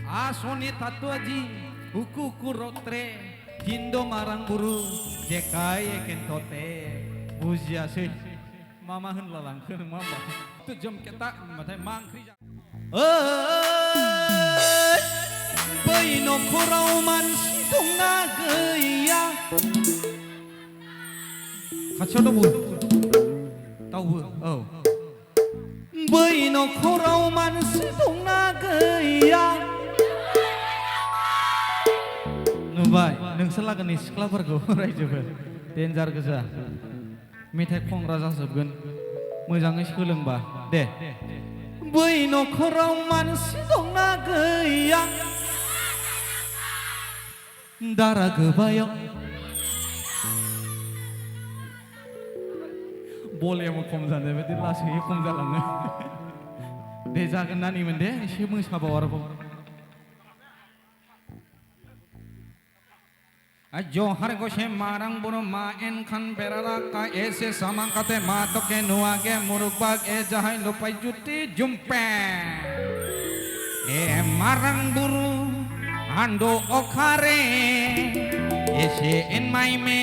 Asoni tatuaji huku kurotre hindo marang buru jekai kentote buzia sih mama hen lalang ke mama tu jam kita matai mangkri Baino kurau man situng nagaya kacau tu bu tahu bu oh Baino kurau man situng nagaya Nubai, नोंसोर लागोनि सिख्लाफोरखौ रायजोफोर danger गोजा मेथाइ खनग्रा जाजोबगोन मोजाङै सोलोंबा दे बै नखराव मानसि दंना गैया दारा गोबायाव भलिउमा खम जानाय बायदि लासै खम जालाङो दे जागोन नानिमोन दे एसे मोसाबाव आरोबाव Johar goshe marang buru ma enkan berara ka ese samangkate ma toke nuage murubag jahai lupai juti jumpe marang buru ando okare ese en maime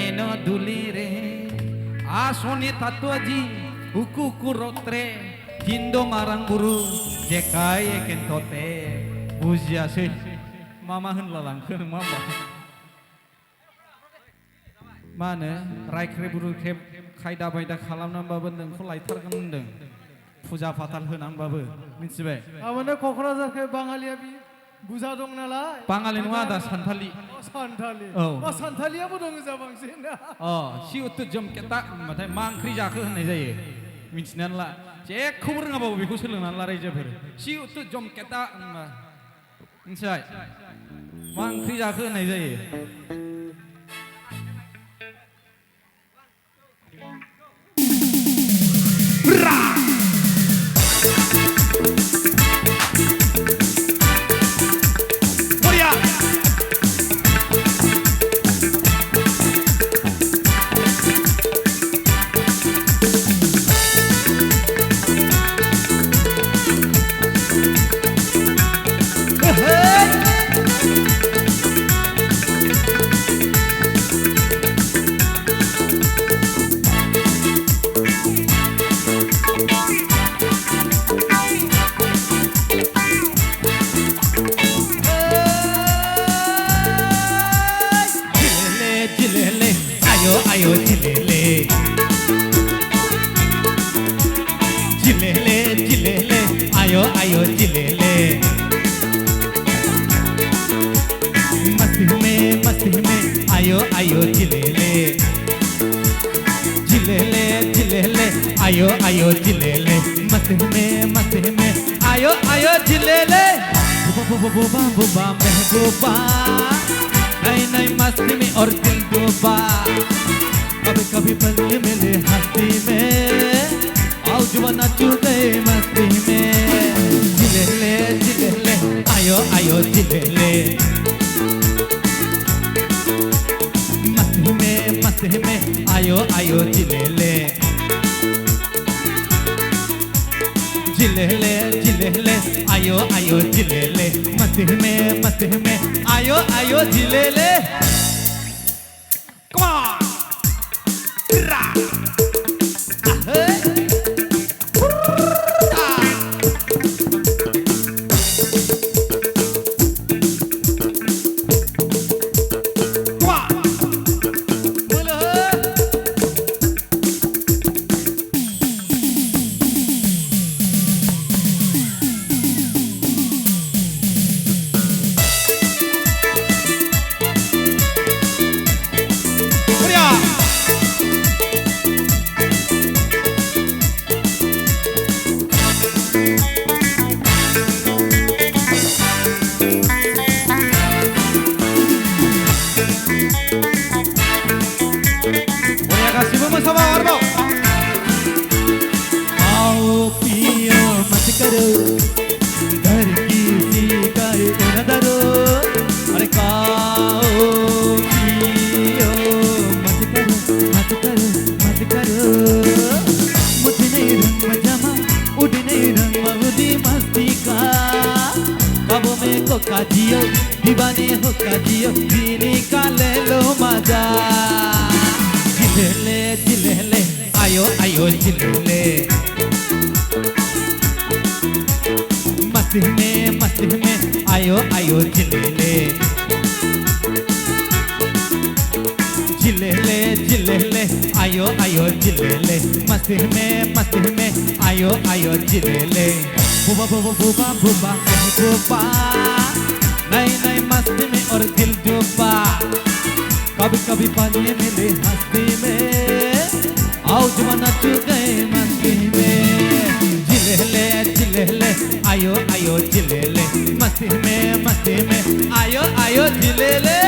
eno dulire asoni tatuaji huku kurotre hindo marang buru jekai kentote buzia sih mama hen lalang ke mama Mana रायख्रे बुरुख्रे खायदा बायदा खालामनानैबाबो नोंखौ लायथारगोन होनदों फुजा फाथाल होनानैबाबो मिथिबाय आमाने क'क्राझारखै बाङालिया बुजा दं नालाय बाङालि नङा दा सान्थालि सान्थालि सान्थालियाबो दङ जा बांसिन सिउतु जमकेता होनबाथाय मा ओंख्रि जाखो होननाय जायो मिथिनानै ला जेखौबो रोङाबाबो बेखौ सोलोंनानै ला रायजोफोर सिउतु जमकेता होनबा मिथिबाय मा ओंख्रि जाखो होननाय जायो Ayo jilele Jilele jilele Ayo ayo jilele Masti में Ayo ayo jilele Jilele jilele Ayo ayo jilele Masti में Ayo ayo jilele Buba buba mehbuba Nai मस्ती में और दिल डूबा कभी कभी पल मिले हंसी में आओ जुबाना चूते मस्ती में जिलेले आयो आयो जिलेले मस्ती में आयो आयो जिलेले जिलेले आयो आयो जिलेले मस्ती में आयो आयो जिलेले Come on Ra में कोका जियो दीवाने होका जियो जीने का ले लो मजा जिले ले आयो आयो जिले ले मस्ती में आयो आयो जिले ले आयो आयो जिले ले मस्ती में आयो आयो जिले ले बुबा बुबा बुबा बुबा बुबा नई नई मस्ती में और दिल डूबा कभी कभी पानी मिले हस्ती में आओ जवाना चु गए मस्ती में जिले ले आयो आयो जिले ले मस्ती में आयो आयो जिले ले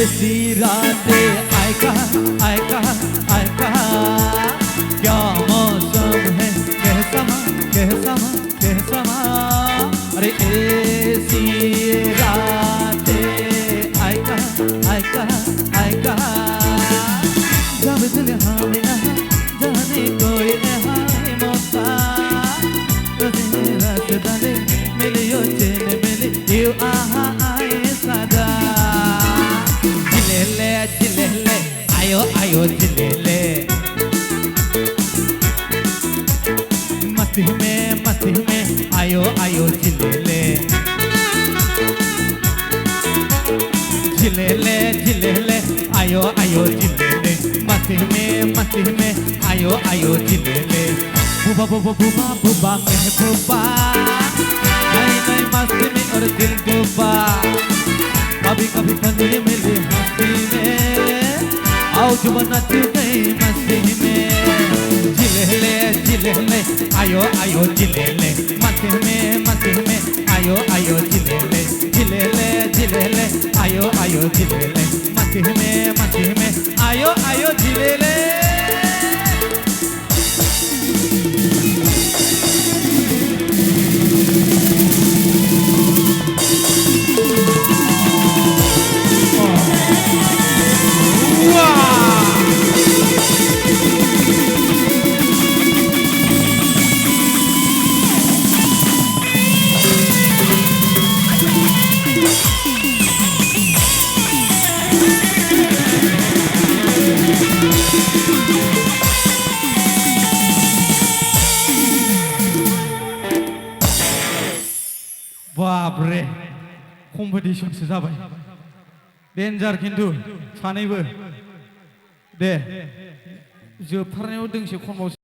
ऐसी रातें आए कहा क्या मौसम है कैसा अरे ऐसी रातें आए कहा जब दिल हमें जाने कोई है मौका तुझे रास्ता दे मिलियो चैन मिले यू आए सदा जिले ले आयो आयो जिले ले मस्ती में आयो आयो जिले ले आयो आयो जिले ले मस्ती में आयो आयो जिले ले बुबा बुबा बुबा बुबा महबूबा नई नई मस्ती में और दिल डूबा कभी कभी फंदे मिले हस्ती में आओ जुबाना चु गई मस्ती में जिले ले आयो आयो जिले ले मस्ती में आयो आयो जिले ले आयो आयो जिले ले मस्ती में आयो आयो जिले ले बापरे कम्पिटिशनसो जाबाय डेन्जार खिन्थु सानैबो दे जोबथारनायाव दोंसे खनबावसै